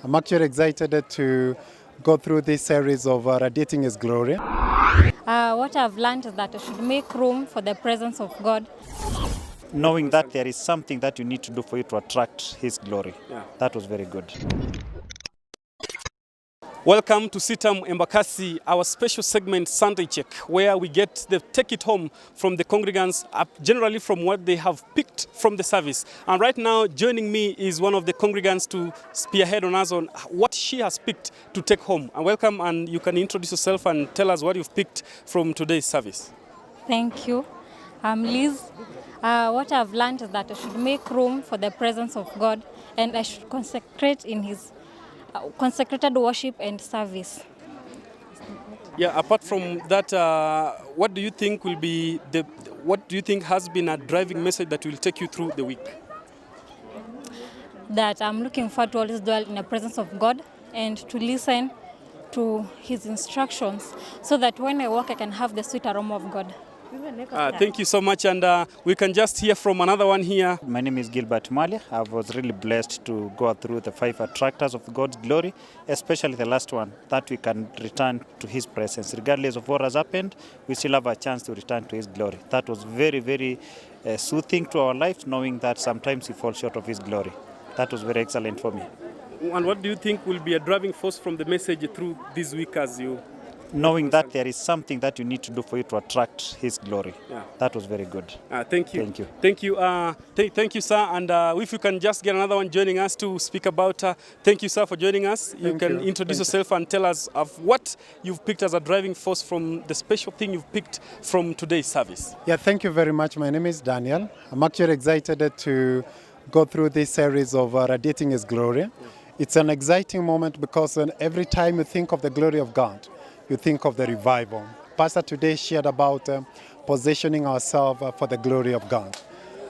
I'm actually excited to go through this series of Radiating His Glory. What I've learned is that I should make room for the presence of God. Knowing that there is something that you need to do for you to attract His glory. Yeah. That was very good. Welcome to 𝒖𝒏𝒅𝒂𝒚 Cassie, our special segment Sunday Check, where we get the take it home from the congregants, generally from what they have picked from the service. And right now, joining me is one of the congregants to spearhead on us on what she has picked to take home. And welcome, and you can introduce yourself and tell us what you've picked from today's service. Thank you. I'm Liz. What I've learned is that I should make room for the presence of God, and I should consecrate in His consecrated worship and service. Yeah, apart from that, what do you think will be what do you think has been a driving message that will take you through the week? That I'm looking forward to always dwell in the presence of God and to listen to His instructions, so that when I walk I can have the sweet aroma of God. Thank you so much, and we can just hear from another one here. My name is Gilbert. I was really blessed to go through the 5 attractors of God's glory, especially the last one, that we can return to His presence. Regardless of what has happened, we still have a chance to return to His glory. That was very, very soothing to our lives, knowing that sometimes we fall short of His glory. That was very excellent for me. And what do you think will be a driving force from the message through this week as you... Knowing that there is something that you need to do for you to attract His glory. Yeah. That was very good. Thank you. Thank you. Thank you. Thank you, sir. And if you can just get another one joining us to speak about, thank you, sir, for joining us. You can introduce yourself and tell us of what you've picked as a driving force from the special thing you've picked from today's service. Yeah, thank you very much. My name is Daniel. I'm actually excited to go through this series of Radiating His Glory. Yeah. It's an exciting moment because every time you think of the glory of God, you think of the revival. Pastor today shared about positioning ourselves for the glory of God.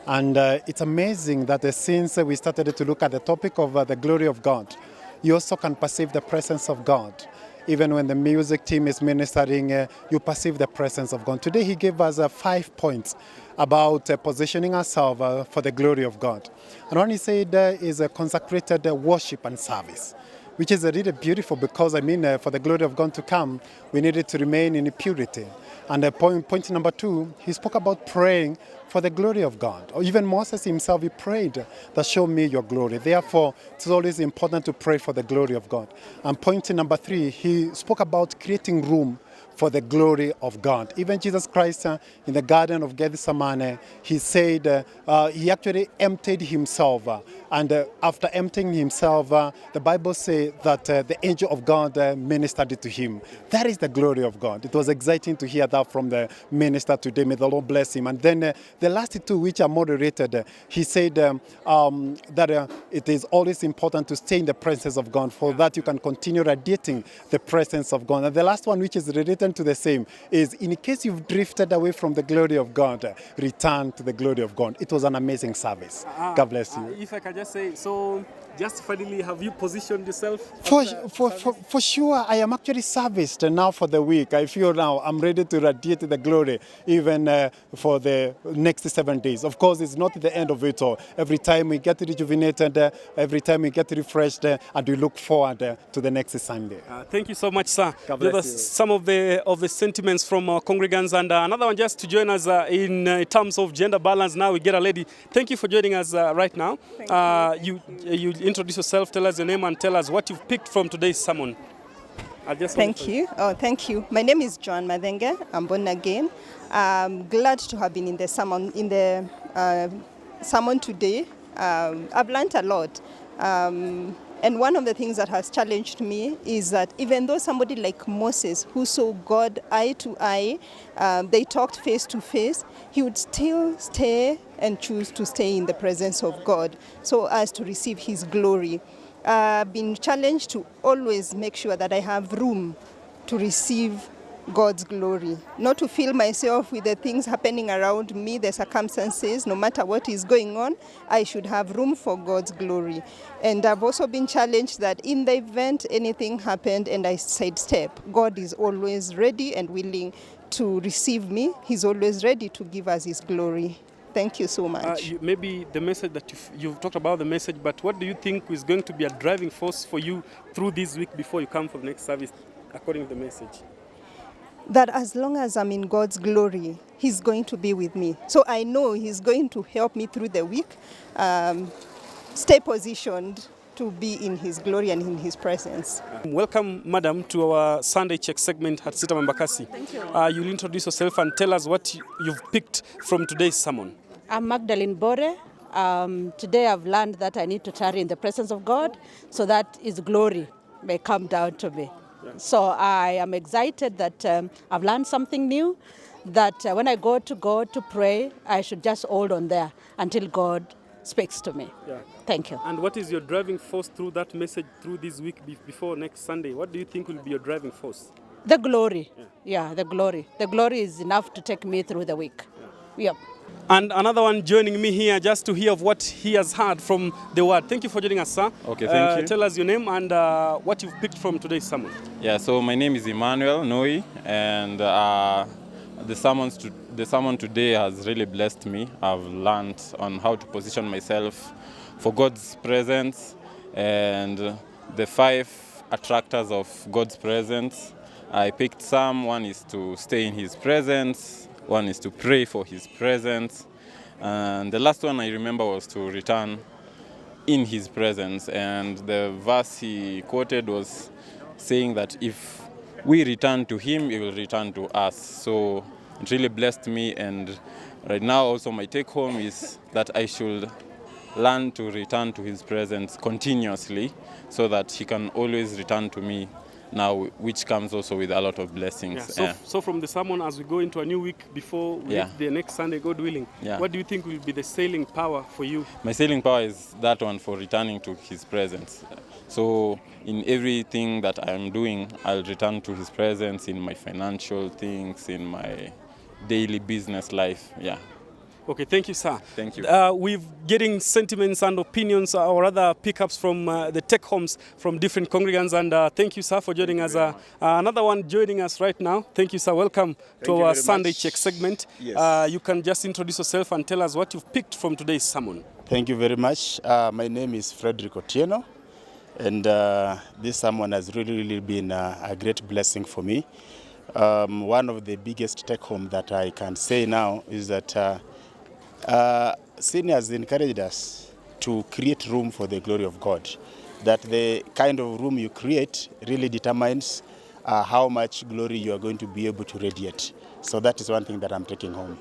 And it's amazing that since we started to look at the topic of the glory of God, you also can perceive the presence of God. Even when the music team is ministering, you perceive the presence of God. Today he gave us 5 points about positioning ourselves for the glory of God. And one he said is a consecrated worship and service, which is really beautiful because, for the glory of God to come, we needed to remain in purity. And point number 2, he spoke about praying for the glory of God. Or even Moses himself, he prayed that show me your glory. Therefore, it's always important to pray for the glory of God. And point number 3, he spoke about creating room for the glory of God. Even Jesus Christ in the Garden of Gethsemane, he said he actually emptied himself. And after emptying himself, the Bible says that the angel of God ministered to him. That is the glory of God. It was exciting to hear that from the minister today. May the Lord bless him. And then the last 2, which are moderated, he said that it is always important to stay in the presence of God, for that you can continue radiating the presence of God. And the last one, which is related to the same, is in case you've drifted away from the glory of God, return to the glory of God. It was an amazing service. God bless you. If I can just say, so just finally, have you positioned yourself? For sure, I am actually serviced now for the week. I feel now I'm ready to radiate the glory even for the next 7 days. Of course, it's not the end of it all. Every time we get rejuvenated, every time we get refreshed, and we look forward to the next Sunday. Thank you so much, sir. God bless you. Some of the sentiments from our congregants, and another one just to join us in terms of gender balance. Now we get a lady. Thank you for joining us right now. You introduce yourself, tell us your name, and tell us what you've picked from today's sermon. Thank you. Thank you. My name is Joan Madenge. I'm born again. I'm glad to have been in the sermon today. I've learned a lot. And one of the things that has challenged me is that even though somebody like Moses, who saw God eye to eye, they talked face to face, he would still stay and choose to stay in the presence of God so as to receive His glory. I've been challenged to always make sure that I have room to receive God's glory, not to fill myself with the things happening around me, the circumstances. No matter what is going on, I should have room for God's glory. And I've also been challenged that in the event anything happened and I sidestep, God is always ready and willing to receive me. He's always ready to give us His glory. Thank you so much. Maybe the message that you've talked about the message, but what do you think is going to be a driving force for you through this week before you come for the next service, according to the message? That as long as I'm in God's glory, He's going to be with me. So I know He's going to help me through the week, stay positioned to be in His glory and in His presence. Welcome, madam, to our Sunday Check segment at 𝒖𝒏𝒅𝒂𝒚. Thank you. You'll introduce yourself and tell us what you've picked from today's sermon. I'm Magdalene Bore. Today I've learned that I need to tarry in the presence of God so that His glory may come down to me. Yeah. So I am excited that I've learned something new, that when I go to God to pray, I should just hold on there until God speaks to me. Yeah. Thank you. And what is your driving force through that message through this week before next Sunday? What do you think will be your driving force? The glory. Yeah, the glory. The glory is enough to take me through the week. Yeah. Yep. And another one joining me here just to hear of what he has heard from the word. Thank you for joining us, sir. Okay, thank you. Tell us your name and what you've picked from today's sermon. Yeah, so my name is Emmanuel Noi, and the sermon today has really blessed me. I've learned on how to position myself for God's presence and the 5 attractors of God's presence. I picked some. One is to stay in His presence. One is to pray for His presence. And the last one I remember was to return in His presence. And the verse he quoted was saying that if we return to Him, He will return to us. So it really blessed me. And right now also my take home is that I should learn to return to His presence continuously so that He can always return to me now, which comes also with a lot of blessings. So from the sermon, as we go into a new week before we hit the next Sunday, God willing, what do you think will be the sailing power for you? My sailing power is that one for returning to His presence. So in everything that I'm doing, I'll return to His presence in my financial things, in my daily business life. Yeah. Okay, thank you, sir. Thank you. We're getting sentiments and opinions, or other pickups from the tech homes from different congregants, and thank you, sir, for joining us. Another one joining us right now. Thank you, sir. Welcome to our Sunday Check segment. Yes. You can just introduce yourself and tell us what you've picked from today's sermon. Thank you very much. My name is Frederick Otieno, and this sermon has really been a great blessing for me. One of the biggest take home that I can say now is that seniors encouraged us to create room for the glory of God. That the kind of room you create really determines how much glory you are going to be able to radiate. So that is one thing that I'm taking home.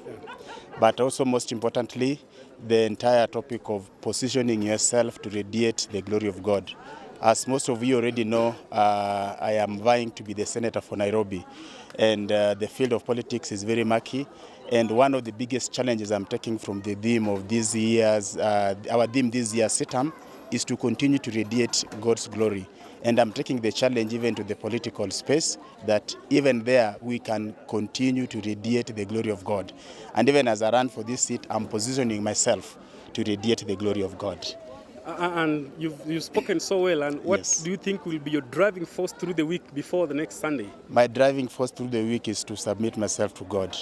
But also most importantly, the entire topic of positioning yourself to radiate the glory of God. As most of you already know, I am vying to be the senator for Nairobi, and the field of politics is very murky. And one of the biggest challenges I'm taking from the theme of this year's, our theme this year's CITAM, is to continue to radiate God's glory. And I'm taking the challenge even to the political space, that even there we can continue to radiate the glory of God. And even as I run for this seat, I'm positioning myself to radiate the glory of God. And you've spoken so well. And what do you think will be your driving force through the week before the next Sunday? My driving force through the week is to submit myself to God,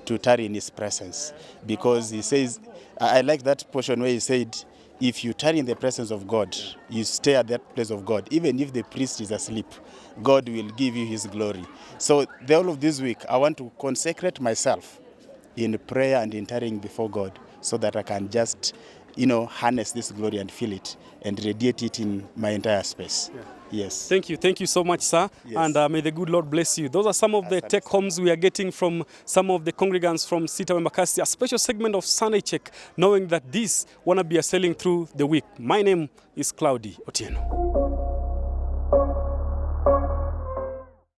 to tarry in His presence. Because He says, I like that portion where He said, if you tarry in the presence of God, you stay at that place of God. Even if the priest is asleep, God will give you His glory. So the whole of this week, I want to consecrate myself in prayer and in tarrying before God, so that I can just harness this glory and feel it and radiate it in my entire space. Yes. Thank you so much, sir. Yes. And may the good Lord bless you. Those are some of the tech homes we are getting from some of the congregants from 𝒖𝒏𝒅𝒂𝒚, a special segment of Sunday Check, knowing that this wanna be a sailing through the week. My name is Cloudy Otieno.